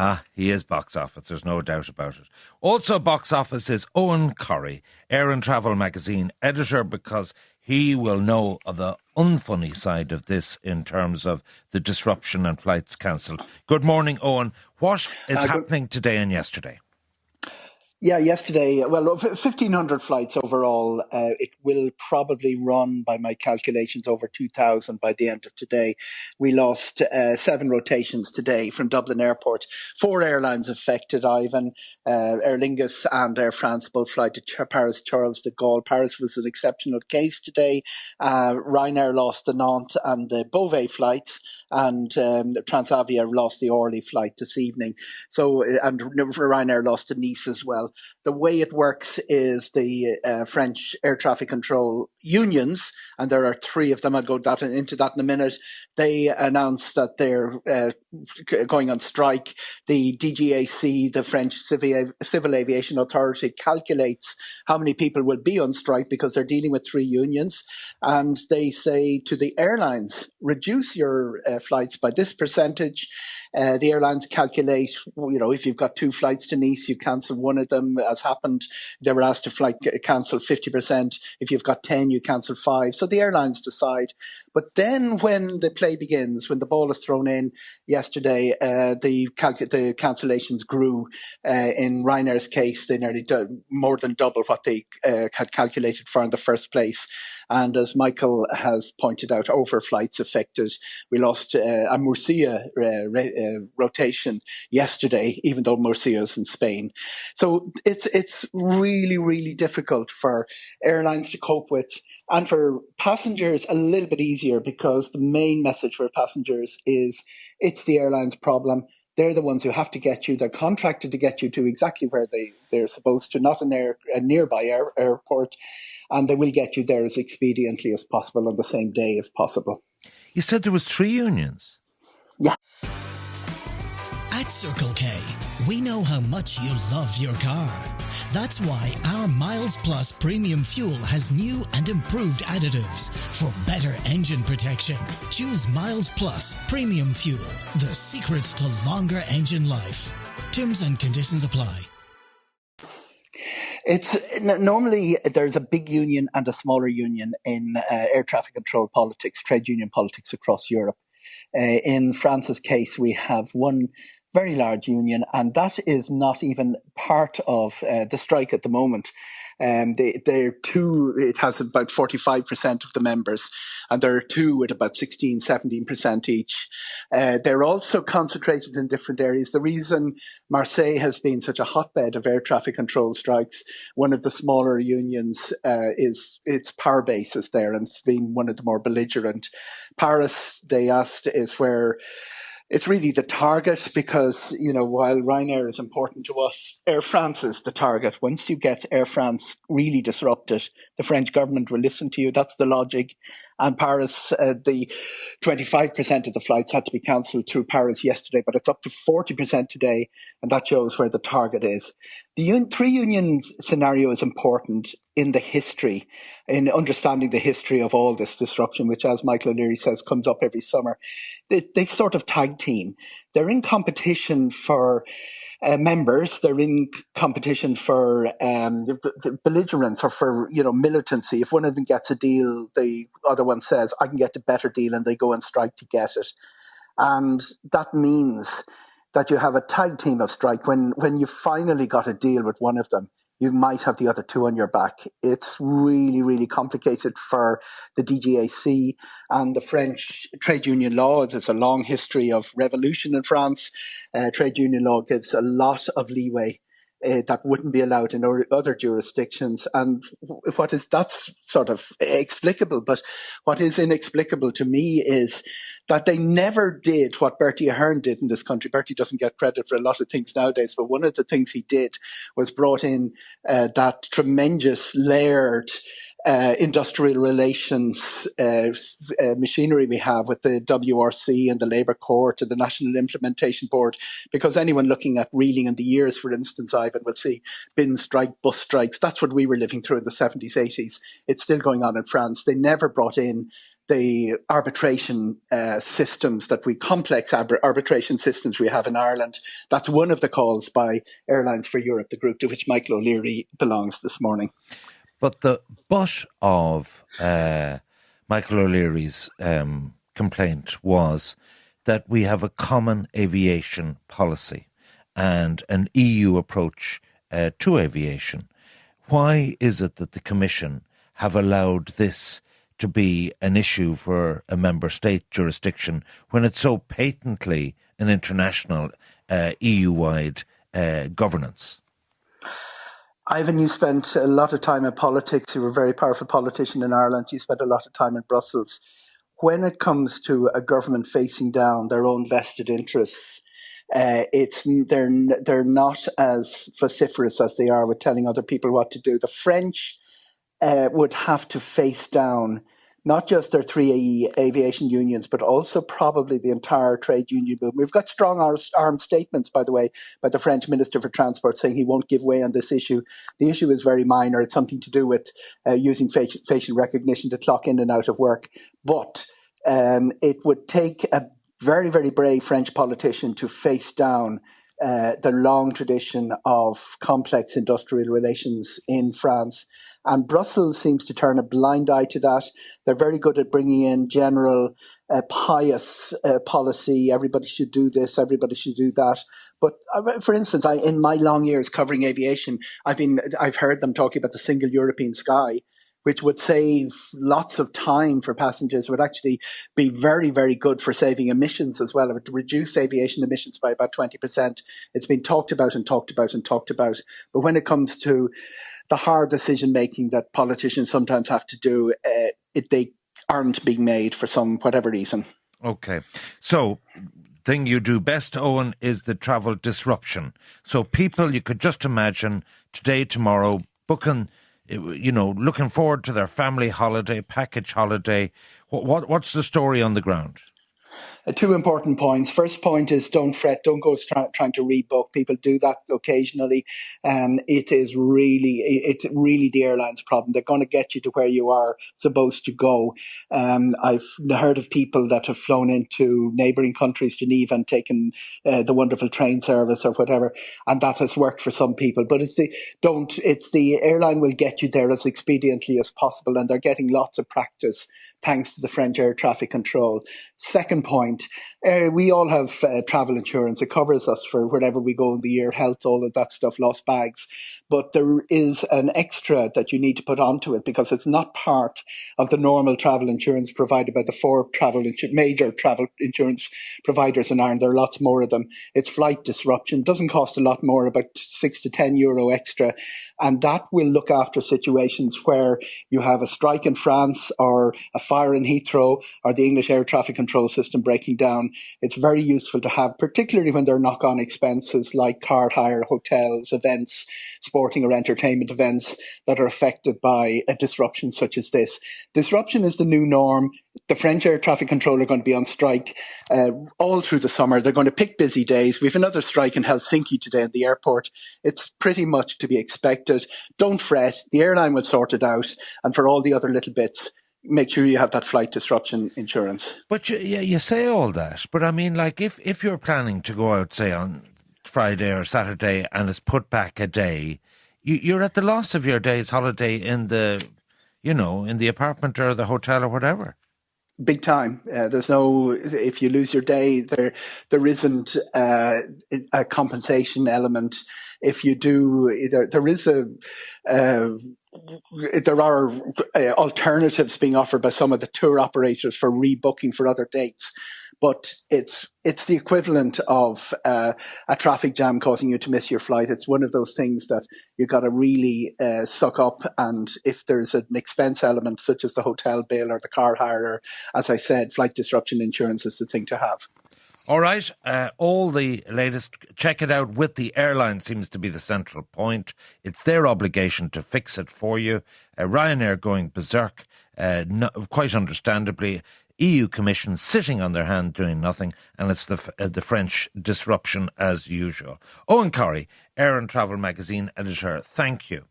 Ah, he is box office, there's no doubt about it. Also box office is Eoghan Corry, Air and Travel magazine editor, because he will know of the unfunny side of this in terms of the disruption and flights cancelled. Good morning, Eoghan. What is happening today and yesterday? Yeah, yesterday, 1,500 flights overall. It will probably run, by my calculations, over 2,000 by the end of today. We lost 7 rotations today from Dublin Airport. 4 airlines affected, Ivan. Aer Lingus and Air France both fly to Paris, Charles de Gaulle. Paris was an exceptional case today. Ryanair lost the Nantes and the Beauvais flights, and Transavia lost the Orly flight this evening. So, and Ryanair lost to Nice as well. The way it works is the French air traffic control unions, and there are 3 of them, I'll go into that in a minute, they announced that they're going on strike. The DGAC, the French Civil Aviation Authority, calculates how many people will be on strike because they're dealing with 3 unions, and they say to the airlines, reduce your flights by this percentage. The airlines calculate, if you've got 2 flights to Nice, you cancel one of them, as happened. They were asked to cancel 50%. If you've got 10, you cancel 5. So the airlines decide. But then when the play begins, when the ball is thrown in yesterday, the cancellations grew. In Ryanair's case, they nearly more than double what they had calculated for in the first place. And as Michael has pointed out, overflights affected. We lost a Murcia rotation yesterday, even though Murcia is in Spain. So it's really, really difficult for airlines to cope with. And for passengers, a little bit easier, because the main message for passengers is it's the airline's problem. They're the ones who have to get you. They're contracted to get you to exactly where they're supposed to, not a nearby airport. And they will get you there as expediently as possible on the same day if possible. You said there was 3 unions? Yeah. At Circle K, we know how much you love your car. That's why our Miles Plus Premium Fuel has new and improved additives for better engine protection. Choose Miles Plus Premium Fuel, the secret to longer engine life. Terms and conditions apply. It's normally there's a big union and a smaller union in air traffic control politics, trade union politics across Europe. In France's case, we have one very large union, and that is not even part of the strike at the moment. It has about 45% of the members, and there are 2 with about 16-17% each. They're also concentrated in different areas. The reason Marseille has been such a hotbed of air traffic control strikes, one of the smaller unions is its power bases there, and it's been one of the more belligerent. Paris, they asked, is where it's really the target, because, while Ryanair is important to us, Air France is the target. Once you get Air France really disrupted, the French government will listen to you. That's the logic. And Paris, the 25% of the flights had to be cancelled through Paris yesterday, but it's up to 40% today, and that shows where the target is. The 3 unions scenario is important in the history, in understanding the history of all this disruption, which, as Michael O'Leary says, comes up every summer. They sort of tag team. They're in competition for members. They're in competition for belligerence or for militancy. If one of them gets a deal, the other one says, I can get a better deal, and they go on strike to get it. And that means that you have a tag team of strike. When you finally got a deal with one of them, you might have the other 2 on your back. It's really, really complicated for the DGAC and the French trade union law. There's a long history of revolution in France. Trade union law gives a lot of leeway that wouldn't be allowed in other jurisdictions. And that's sort of explicable. But what is inexplicable to me is that they never did what Bertie Ahern did in this country. Bertie doesn't get credit for a lot of things nowadays, but one of the things he did was brought in that tremendous layered industrial relations machinery we have with the WRC and the Labour Court and the National Implementation Board, because anyone looking at reeling in the years, for instance, Ivan, will see bin strike, bus strikes. That's what we were living through in the 70s, 80s. It's still going on in France. They never brought in the arbitration complex arbitration systems we have in Ireland. That's one of the calls by Airlines for Europe, the group to which Michael O'Leary belongs this morning. But the butt of Michael O'Leary's complaint was that we have a common aviation policy and an EU approach to aviation. Why is it that the Commission have allowed this to be an issue for a member state jurisdiction when it's so patently an international EU-wide governance? Ivan, you spent a lot of time in politics. You were a very powerful politician in Ireland. You spent a lot of time in Brussels. When it comes to a government facing down their own vested interests, they're not as vociferous as they are with telling other people what to do. The French would have to face down not just their three aviation unions, but also probably the entire trade union movement. We've got strong armed statements, by the way, by the French Minister for Transport saying he won't give way on this issue. The issue is very minor. It's something to do with using facial recognition to clock in and out of work. But it would take a very, very brave French politician to face down the long tradition of complex industrial relations in France. And Brussels seems to turn a blind eye to that. They're very good at bringing in general pious policy. Everybody should do this, everybody should do that. But for instance, in my long years covering aviation, I've heard them talking about the single European sky, which would save lots of time for passengers, would actually be very, very good for saving emissions as well. It would reduce aviation emissions by about 20%. It's been talked about and talked about and talked about. But when it comes to the hard decision-making that politicians sometimes have to do, they aren't being made for whatever reason. Okay. So thing you do best, Eoghan, is the travel disruption. So people, you could just imagine today, tomorrow, booking, looking forward to their family holiday, package holiday. What's the story on the ground? Two important points. First point is don't fret, don't go trying to rebook. People do that occasionally. It's really the airline's problem. They're going to get you to where you are supposed to go. I've heard of people that have flown into neighbouring countries, Geneva, and taken the wonderful train service or whatever, and that has worked for some people. But it's the airline will get you there as expediently as possible, and they're getting lots of practice thanks to the French air traffic control. Second point, we all have travel insurance. It covers us for wherever we go in the year, health, all of that stuff, lost bags. But there is an extra that you need to put onto it because it's not part of the normal travel insurance provided by the four major travel insurance providers in Ireland. There are lots more of them. It's flight disruption. Doesn't cost a lot more, about €6 to €10 extra. And that will look after situations where you have a strike in France or a fire in Heathrow or the English air traffic control system breaking down. It's very useful to have, particularly when there are knock-on expenses like car hire, hotels, events, sporting or entertainment events that are affected by a disruption such as this. Disruption is the new norm. The French air traffic control are going to be on strike all through the summer. They're going to pick busy days. We have another strike in Helsinki today at the airport. It's pretty much to be expected. Don't fret. The airline will sort it out. And for all the other little bits, make sure you have that flight disruption insurance. But you say all that. But I mean, like if you're planning to go out, say, on Friday or Saturday and it's put back a day, you're at the loss of your day's holiday in the apartment or the hotel or whatever. Big time. There's no, if you lose your day, there isn't a compensation element. If you do, there are alternatives being offered by some of the tour operators for rebooking for other dates. But it's the equivalent of a traffic jam causing you to miss your flight. It's one of those things that you got to really suck up. And if there's an expense element, such as the hotel bill or the car hire, or, as I said, flight disruption insurance is the thing to have. All right. All the latest, check it out with the airline seems to be the central point. It's their obligation to fix it for you. Ryanair going berserk, quite understandably. EU Commission sitting on their hand doing nothing, and it's the French disruption as usual. Eoghan Corry, Air and Travel Magazine editor, thank you.